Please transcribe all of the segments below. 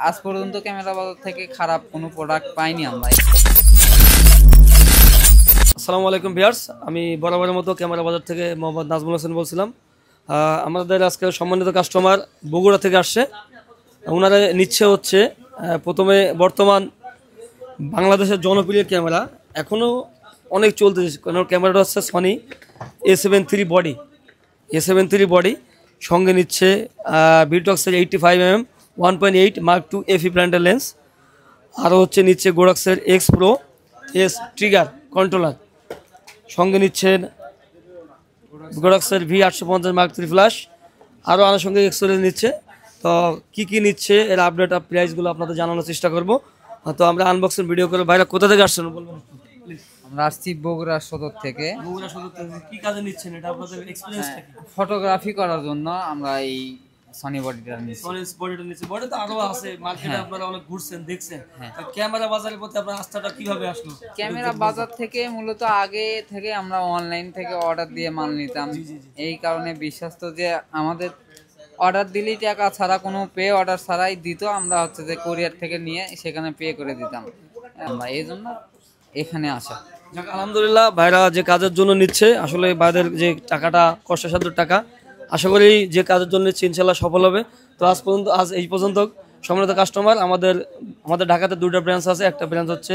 আজ পর্যন্ত ক্যামেরা বাজার থেকে খারাপ কোনো প্রোডাক্ট পাইনি আমরা। আসসালামু আলাইকুম ভিউয়ার্স, আমি বরাবরের মতো ক্যামেরা বাজার থেকে মোহাম্মদ নাজমুল হোসেন বলছিলাম। আমাদের আজকে সম্মানিত কাস্টমার বগুড়া থেকে আসছে। ওনারা নিচ্ছে হচ্ছে প্রথমে বর্তমান বাংলাদেশের জনপ্রিয় ক্যামেরা, এখনও অনেক চলতেছে। কারণ ক্যামেরাটা হচ্ছে Sony A7 III body, A7 III body. সঙ্গে নিচ্ছে ভিটক্সের 85mm 1.8 Mark II FE planter lens. আরও হচ্ছে নিচ্ছে গোরাক্সের X Pro S trigger controller. সঙ্গে নিচ্ছেন গোরাক্সের V850 Mark III ফ্ল্যাশ। আরও আমার সঙ্গে এক্সোরেন্স নিচ্ছে। তো কী নিচ্ছে এর আপডেট প্রাইসগুলো আপনাদের জানানোর চেষ্টা করব। তো আমরা আনবক্সিং ভিডিও করে। ভাইরা কোথা থেকে আসছেন বলবেন? আমরা আসছি বগুড়া সদর থেকে। বগুড়া সদর থেকে কি কাজে নিচ্ছেন, এটা আপনাদের এক্সপেরিয়েন্সটা কি? ফটোগ্রাফি করার জন্য আমরা এই সনি বডিটা নিচ্ছি। সনি বডিটা নিচ্ছি। বডি তো আরও আছে মার্কেটে, আপনারা অনেক ঘুরছেন দেখছেন। ক্যামেরা বাজারের প্রতি আপনার আস্থাটা কিভাবে আসলো? ক্যামেরা বাজার থেকে মূলত আগে থেকে আমরা অনলাইন থেকে অর্ডার দিয়ে মাল নিতাম। এই কারণে বিশ্বাস তো যে আমাদের অর্ডার দিলেই টাকা ছাড়া কোনো পে অর্ডার ছাড়াই দিত, আমরা হচ্ছে যে কোরিয়ার থেকে নিয়ে সেখানে পে করে দিতাম। আমরা এই জন্য এখানে আসা। আলহামদুলিল্লাহ, ভাইরা যে কাজের জন্য নিচ্ছে আসলে ভাইদের যে টাকাটা কষ্টসাধ্য টাকা, আশা করি যে কাজের জন্য নিচ্ছে ইনশাল্লাহ সফল হবে। তো আজ এই পর্যন্ত সম্মানিত কাস্টমার, আমাদের ঢাকাতে দুটো ব্রাঞ্চ আছে। একটা ব্রাঞ্চ হচ্ছে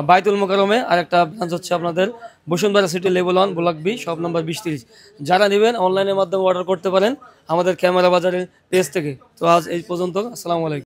বাইতুল মোকাররমে, আর একটা ব্রাঞ্চ হচ্ছে আপনাদের Bashundhara city level 1 block B shop number 2030। যারা নেবেন অনলাইনের মাধ্যমে অর্ডার করতে পারেন আমাদের ক্যামেরা বাজারের পেজ থেকে। তো আজ এই পর্যন্ত, আসসালামু আলাইকুম।